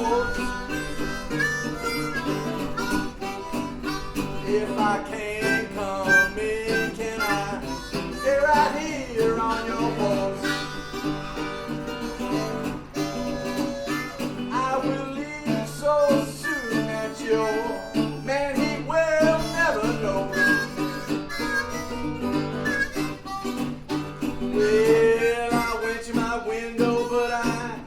clothes. If I can't come in, can I stay right here on your porch? I will leave so soon that your man, he will never know. Well, I went to my window, but I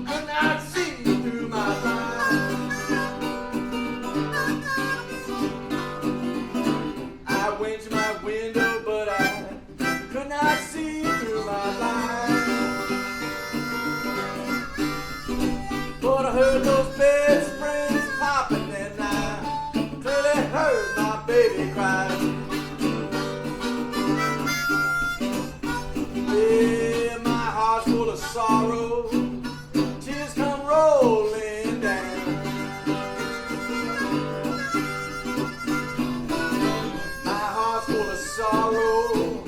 could not see through my blinds. I went to my window, but I could not see through my blinds. But I heard those bedspreads popping, and I clearly heard my baby cry. Yeah, my heart's full of sorrow, tears come rolling down. My heart's full of sorrow,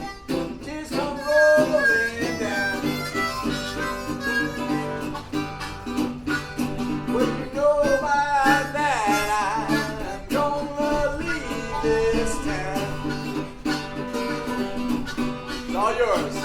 tears come rolling down. Well, you know by that I'm gonna leave this town. It's all yours.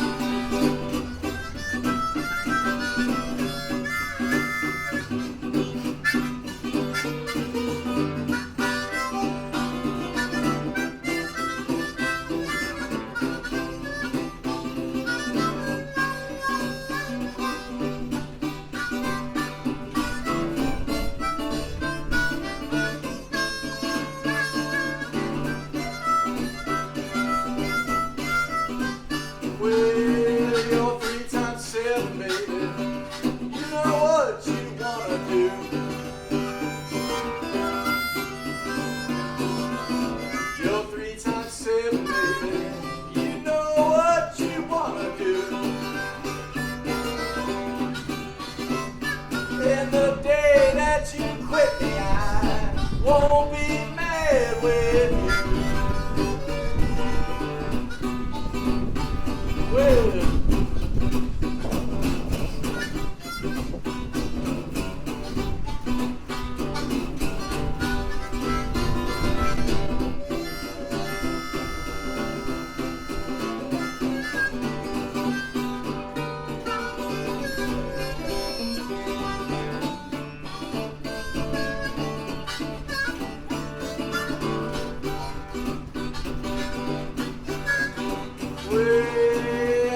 Well, you're 3 times 7, baby. You know what you wanna do. You're 3 times 7, baby. You know what you wanna do. And the day that you quit me, I won't be mad with you. Well,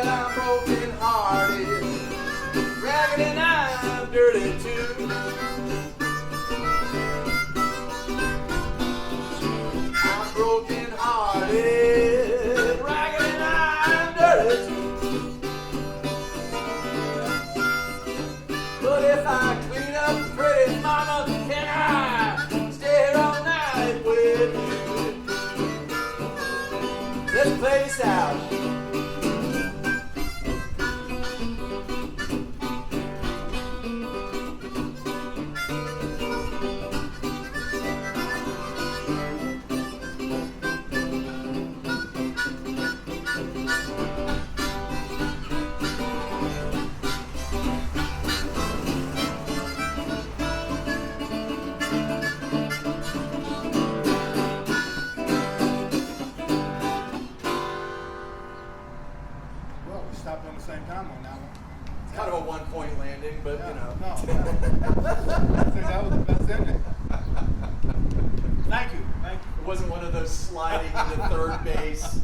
I'm broken hearted, ragged and I'm dirty too. I'm broken hearted, ragged and I'm dirty too. But if I clean up pretty, mama, can I stay here all night with you? Let's play this out. Stopped on the same time on that one. It's kind of a one-point landing, but Yeah, you know. no, I think that was the best ending. Thank you. It wasn't one of those sliding into third base.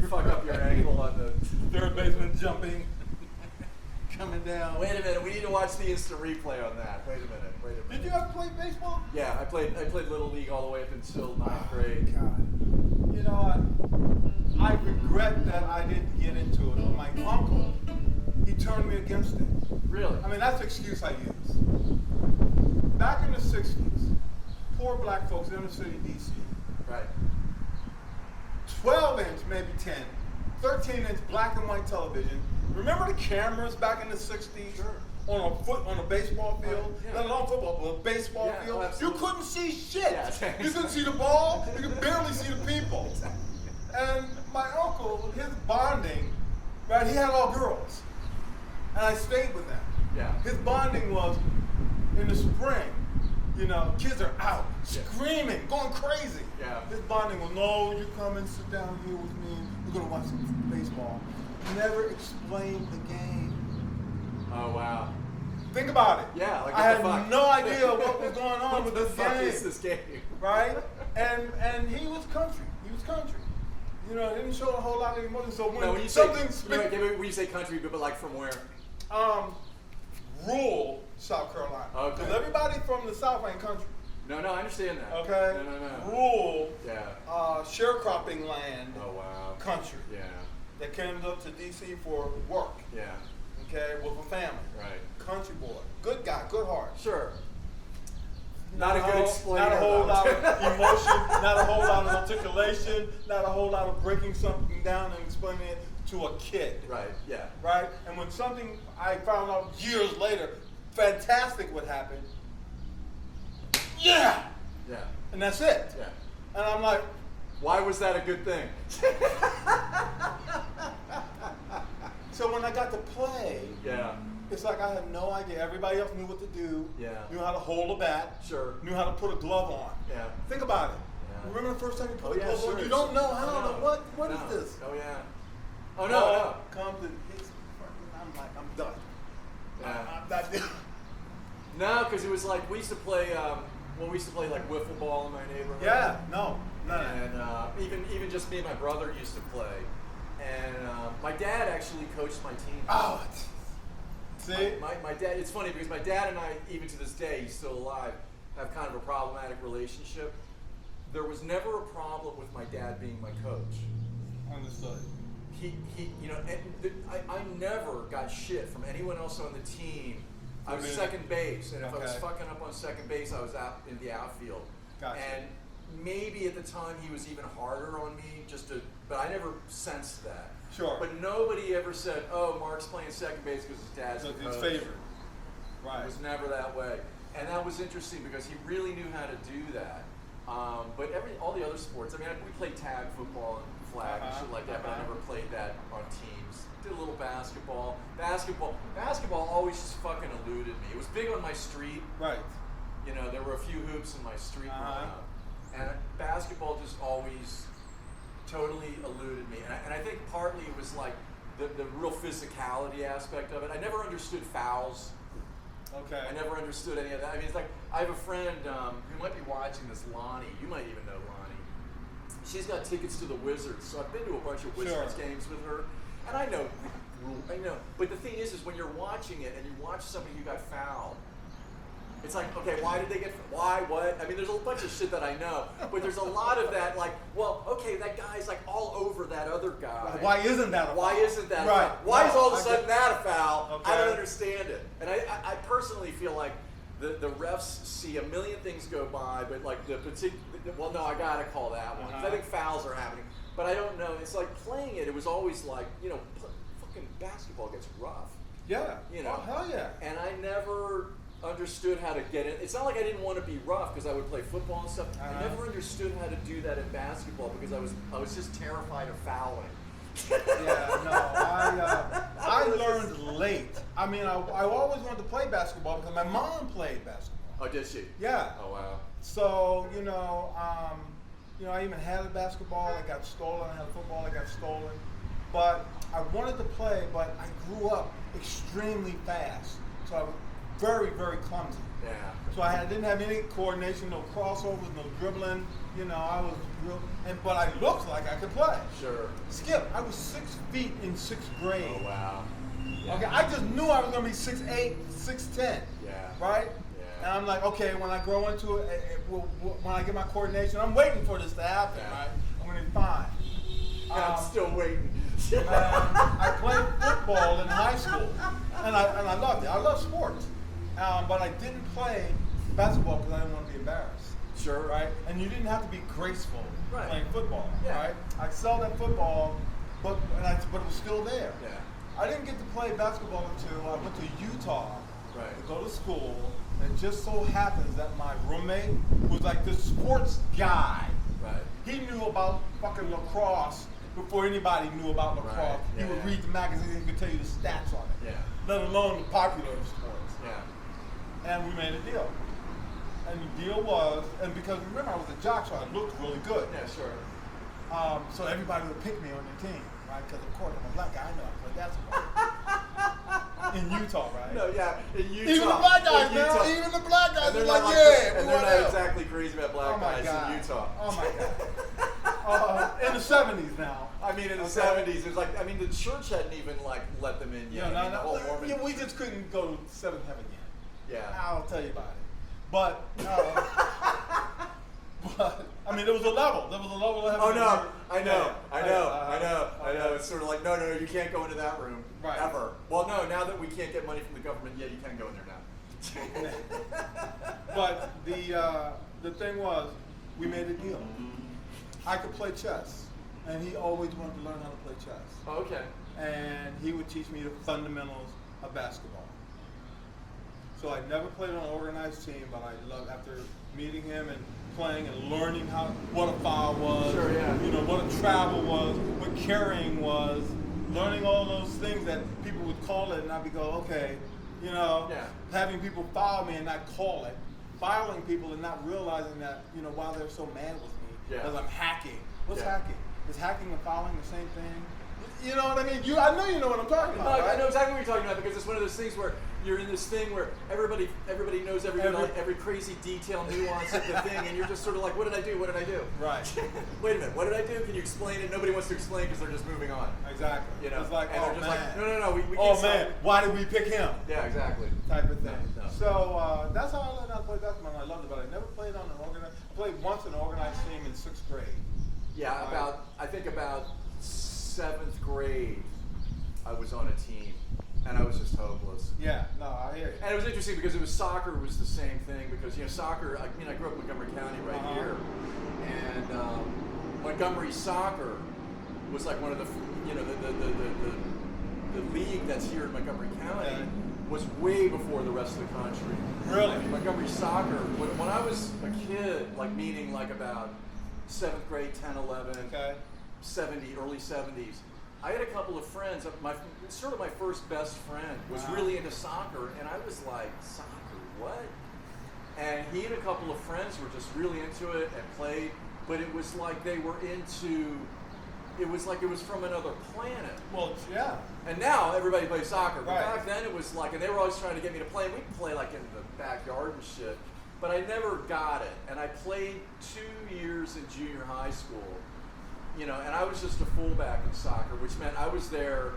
Fuck up your ankle on the Third baseman jumping, coming down. Wait a minute, we need to watch the instant replay on that. Wait a minute. Did you ever play baseball? Yeah, I played Little League all the way up until 9th grade. God. You know, I regret that I didn't get into it. My uncle, he turned me against it. Really? I mean, that's the excuse I use. Back in the 60s, poor black folks in the city of D.C. Right. 12-inch, maybe 10, 13-inch black and white television. Remember the cameras back in the 60s? Sure. On a baseball field? Yeah. Let alone football, but a baseball Yeah, field? oh, You absolutely. couldn't see shit. Yeah, You couldn't see the ball. You could barely see the people. And my uncle, his bonding, right, he had all girls. And I stayed with them. Yeah. His bonding was, the spring, you know, kids are out, Yeah. screaming, going crazy. Yeah. This bonding will, no, you come and sit down here with me, we're gonna watch some baseball. Never explained the game. Oh wow. Think about it. Yeah, like I what had the fuck? no idea what was going on with What this the fuck game. is this game? Right? And he was country. He was country. You know, didn't show a whole lot of emotion. So when, No, when you something say when you say country, but like from where? rural South Carolina. Okay. Because everybody from the South ain't country. No, I understand that. Okay? No. Rural, Yeah. sharecropping land, Oh wow. country. Yeah. That came up to D.C. for work. Yeah. Okay? With a family. Right. Country boy. Good guy, good heart. Sure. Not a good explainer. Not a whole about lot it. of emotion, not a whole lot of articulation, not a whole lot of breaking something down and explaining it to a kid. Right. Yeah. Right? And when something I found out years later, fantastic would happen, yeah! Yeah. And that's it. Yeah. And I'm like, Why was that a good thing? so when I got to play, Yeah. it's like I had no idea. Everybody else knew what to do. Yeah. Knew how to hold a bat. Sure. Knew how to put a glove on. Yeah. Think about it. Yeah. Remember the first time you put Oh a yeah, glove sure. on? You don't know how. No. What No. is this? Oh yeah. Oh no. Comes and hits. I'm like, I'm done. Yeah. I'm not doing. No, because it was like we used to play. We used to play like wiffle ball in my neighborhood. Yeah. No. None. And even just me and my brother used to play. And my dad actually coached my team. Oh. See. My dad. It's funny because my dad and I, even to this day, he's still alive, have kind of a problematic relationship. There was never a problem with my dad being my coach. Understood. He you know, I never got shit from anyone else on the team. I was second base, and if I was Okay. fucking up on second base, I was out in the outfield. Gotcha. And maybe at the time he was even harder on me, but I never sensed that. Sure. But nobody ever said, "Oh, Mark's playing second base because his dad's So the his coach." favorite. Right. It was never that way, and that was interesting because he really knew how to do that. But all the other sports, I mean, we played tag football and flag and shit like that, but I never played that on teams. Did a little basketball. Basketball always just fucking eluded me. It was big on my street. Right. You know, there were a few hoops in my street growing up, and basketball just always totally eluded me. And I think partly it was like the real physicality aspect of it. I never understood fouls. Okay. I never understood any of that. I mean, it's like, I have a friend who might be watching this, Lonnie. You might even know Lonnie. She's got tickets to the Wizards, so I've been to a bunch of Wizards games with her. And I know, but the thing is when you're watching it and you watch somebody who got fouled, it's like, okay, why did they get, why, what? I mean, there's a bunch of shit that I know, but there's a lot of that, like, well, okay, that guy's like all over that other guy. Why isn't that a foul? Why isn't that right. a foul? Why is all of a I sudden get- that a foul? Okay. I don't understand it. And I personally feel like the refs see a million things go by, but like the particular, well, no, I gotta call that one. 'Cause I think fouls are happening. But I don't know. It's like playing it was always like, you know, fucking basketball gets rough. Yeah. You know. Oh, hell yeah. And I never understood how to get it. It's not like I didn't want to be rough because I would play football and stuff. I never understood how to do that in basketball because I was just terrified of fouling. Yeah, no, I learned late. I mean, I always wanted to play basketball because my mom played basketball. Oh, did she? Yeah. Oh, wow. So, I even had a basketball that got stolen. I had a football that got stolen. But I wanted to play, but I grew up extremely fast. So I was very, very clumsy. Yeah. So I didn't have any coordination, no crossovers, no dribbling. I was real, but I looked like I could play. Sure. Skip, I was 6 feet in 6th grade. Oh, wow. Yeah. Okay, I just knew I was gonna be 6'8", 6'10". Yeah. Right? Yeah. And I'm like, okay, when I grow into it, when I get my coordination, I'm waiting for this to happen, Yeah. right? I'm gonna be fine. I'm still waiting. I played football in high school, and I loved it. I love sports, but I didn't play basketball because I didn't want to be embarrassed. Sure. Right? And you didn't have to be graceful playing football. Yeah. Right? I excelled at football, but it was still there. Yeah. I didn't get to play basketball until I went to Utah to go to school. And it just so happens that my roommate was like this sports guy. Right. He knew about fucking lacrosse before anybody knew about lacrosse. Right. He would read the magazine, he could tell you the stats on it. Yeah. Let alone the popular sports. Yeah. and we made a deal. And the deal was, and because remember I was a jock, so I looked really good. Yeah, sure. So everybody would pick me on their team, right? Because of course I'm a black guy, I know I play basketball. In Utah, right? No, yeah, in Utah. Even the black guys, man. Even the black guys are like, and they're not exactly crazy about black guys in Utah. Oh my God. In the 70s now. I mean, in the 70s, it was like, I mean, the church hadn't even like let them in yet. Yeah, I mean, the whole Mormon. we just couldn't go to seventh heaven yet. Yeah. I'll tell you about it. But, but I mean, there was a level. There was a level of heaven. Oh no, I know. It's sort of like, no, you can't go into that room ever. Well, no, now that we can't get money from the government, yeah, you can go in there now. But the thing was, we made a deal. I could play chess, and he always wanted to learn how to play chess. Oh, okay. And he would teach me the fundamentals of basketball. So I never played on an organized team, but I loved after meeting him and playing and learning what a foul was, sure, yeah. You know, what a travel was, what carrying was, learning all those things that people would call it, and I'd be go, okay, you know, having people foul me and not call it, fouling people and not realizing that, you know, why they're so mad with me because I'm hacking. What's hacking? Is hacking and fouling the same thing? You know what I mean? I know you know what I'm talking about. No, right? I know exactly what you're talking about because it's one of those things where you're in this thing where everybody knows every crazy detail, nuance of the thing, and you're just sort of like, what did I do? What did I do? Right. Wait a minute, what did I do? Can you explain it? Nobody wants to explain because they're just moving on. Exactly. You know, it's like, and oh they're just man. like, no, we oh can't man, why did we pick him? Yeah, exactly. Type of thing. No. So that's how I learned how to play basketball. And I loved it, but I never played on an organized. Played once in an organized team in 6th grade. Yeah, I think about 7th grade, I was on a team, and I was just hopeless. Yeah, no, I hear you. And it was interesting because soccer was the same thing because soccer. I mean, I grew up in Montgomery County right here, and Montgomery soccer was like one of the the league that's here in Montgomery County was way before the rest of the country. Really? I mean, Montgomery soccer. When I was a kid, like meaning like about 7th grade, 10, 11, 70, early 70s. I had a couple of friends. Sort of my first best friend was really into soccer, and I was like, soccer, what? And he and a couple of friends were just really into it and played, but it was like they were into. It was like it was from another planet. Well, yeah. And now everybody plays soccer. But right. Back then it was like, and they were always trying to get me to play. We'd play like in the backyard and shit. But I never got it. And I played 2 years in junior high school. And I was just a fullback in soccer, which meant I was there,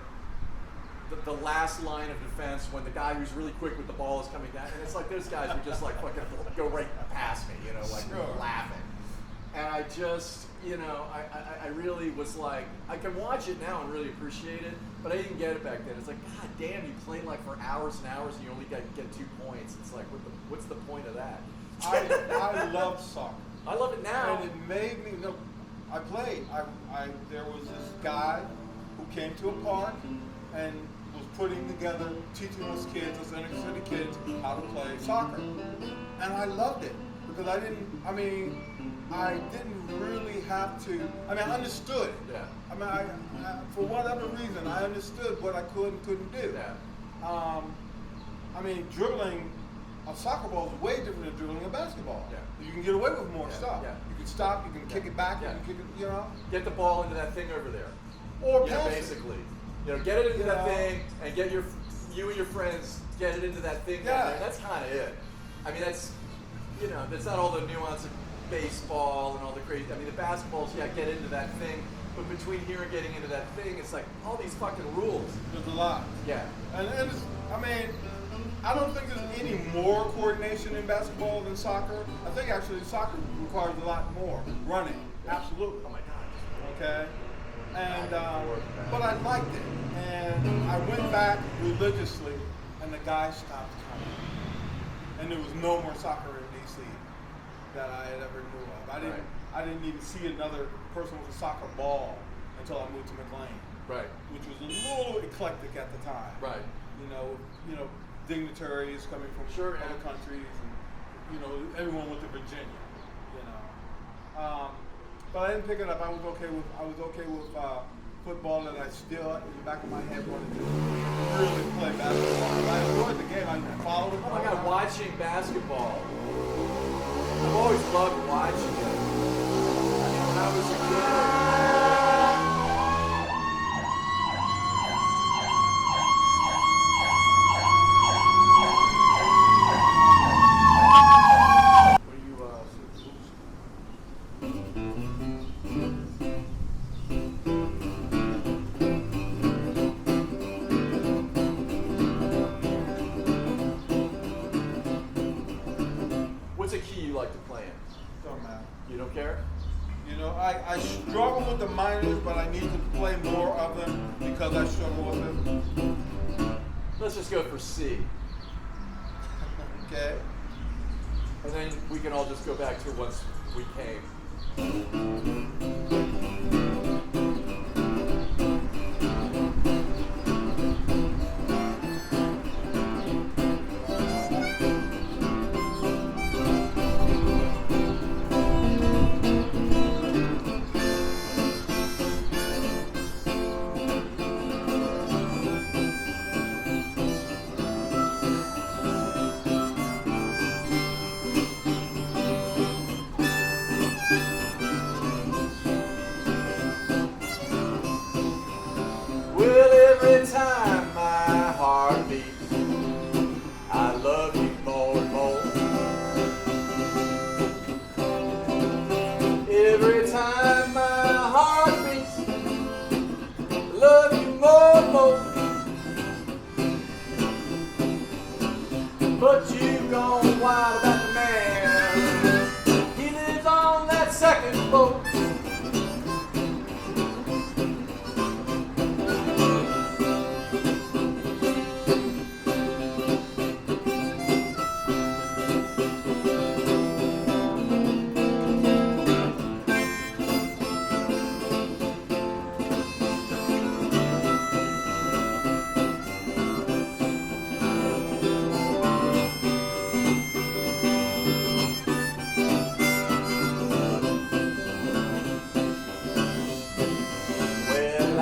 the last line of defense when the guy who's really quick with the ball is coming down. And it's like those guys would just like fucking go right past me, like laughing. And I just, I really was like, I can watch it now and really appreciate it, but I didn't get it back then. It's like, God damn, you played like for hours and hours and you only get 2 points. It's like, what's the point of that? I love soccer. I love it now. And it made me, I played. There was this guy who came to a park and was putting together, teaching us kids, us inner city kids, how to play soccer. And I loved it because I didn't really have to, I understood. Yeah. I for whatever reason, I understood what I could and couldn't do. Yeah. Dribbling a soccer ball is way different than dribbling a basketball. Yeah. You can get away with more stuff. Yeah. You can stop, you can kick it back, you can kick it, Get the ball into that thing over there. Or pass basically. Get it into that thing and get you and your friends get it into that thing down there. That's kind of it. That's, that's not all the nuance of baseball and all the crazy, the basketballs, get into that thing. But between here and getting into that thing, it's like all these fucking rules. There's a lot. Yeah. And it's, I don't think there's any more coordination in basketball than soccer. I think actually soccer requires a lot more running. Absolutely. Oh my God. Okay. And but I liked it, and I went back religiously, and the guy stopped coming, and there was no more soccer in DC that I had ever knew of. I didn't even see another person with a soccer ball until I moved to McLean. Right. Which was a little eclectic at the time. Right. Dignitaries coming from other countries, and everyone went to Virginia. But I didn't pick it up. I was okay with football, and I still, in the back of my head, wanted to really play basketball. I enjoyed the game. I followed it. Oh my God, watching basketball. I've always loved watching it. When I was a kid. What's a key you like to play in? Don't matter. You don't care? You know, I struggle with the minors, but I need to play more of them because I struggle with them. Let's just go for C. Okay. And then we can all just go back to once we came. Well, every time my heart beats, I love you more and more. Every time my heart beats, I love you more and more. But you've gone wild about the man. He lives on that second floor.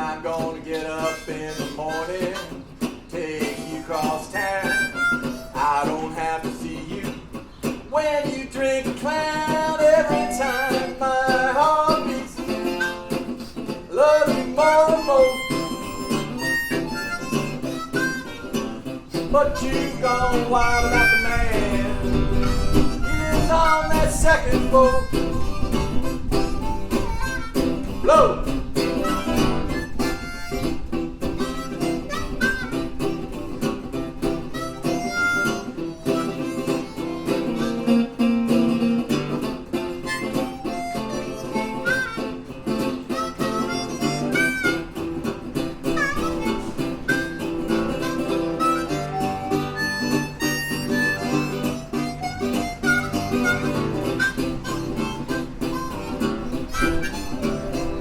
I'm gonna get up in the morning, take you across town. I don't have to see you when you drink a clown. Every time my heart beats, love you more and more. But you've gone wild about the man. He lives on that second floor. Blow.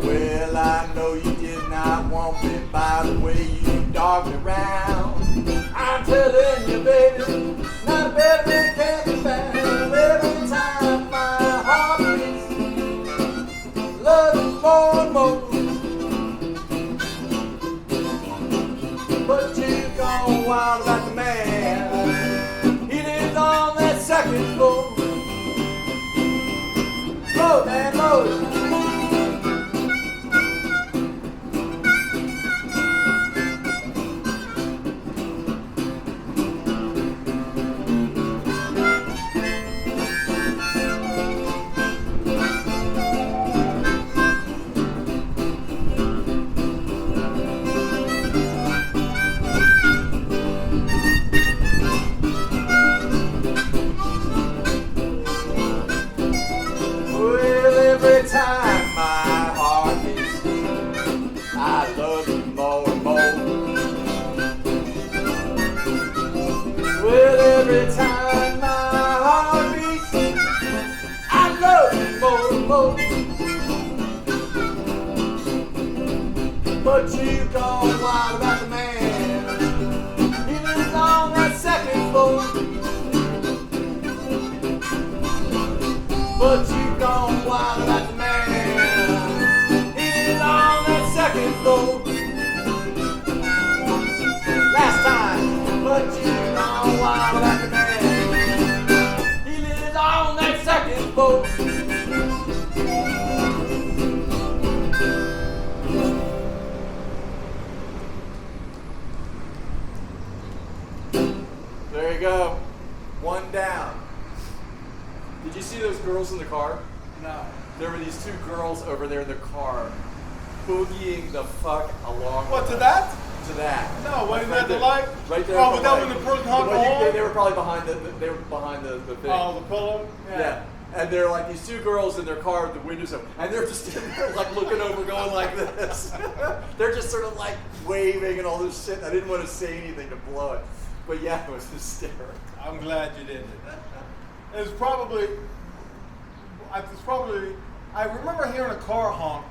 Well, I know you did not want me by the way you dogged me around. I'm telling you, baby, not a better man can be found. Every time my heart beats, love you more and more. But you've gone wild about the man. He lives on that second floor. Blow, man, blow. Every time my heart beats, I love you more and more. Well, every time my heart beats, I love you more and more. But you've gone wild about the man. He lives on that second floor. But you've gone wild about the man. He's on that second floor. boat. There you go. One down. Did you see those girls in the car? No. There were these two girls over there in the car boogieing the fuck along. What, with to us. that? To that. No, wasn't that the there. light? Right there. Oh, at but the that light. when the person hung Well, on? they were probably behind the thing. Oh, the pillow? Yeah. And they're like these two girls in their car with the windows up, and they're just in there like looking over, going like this. They're just sort of like waving and all this shit. I didn't want to say anything to blow it, but yeah, it was hysterical. I'm glad you did it. It's probably, I remember hearing a car honk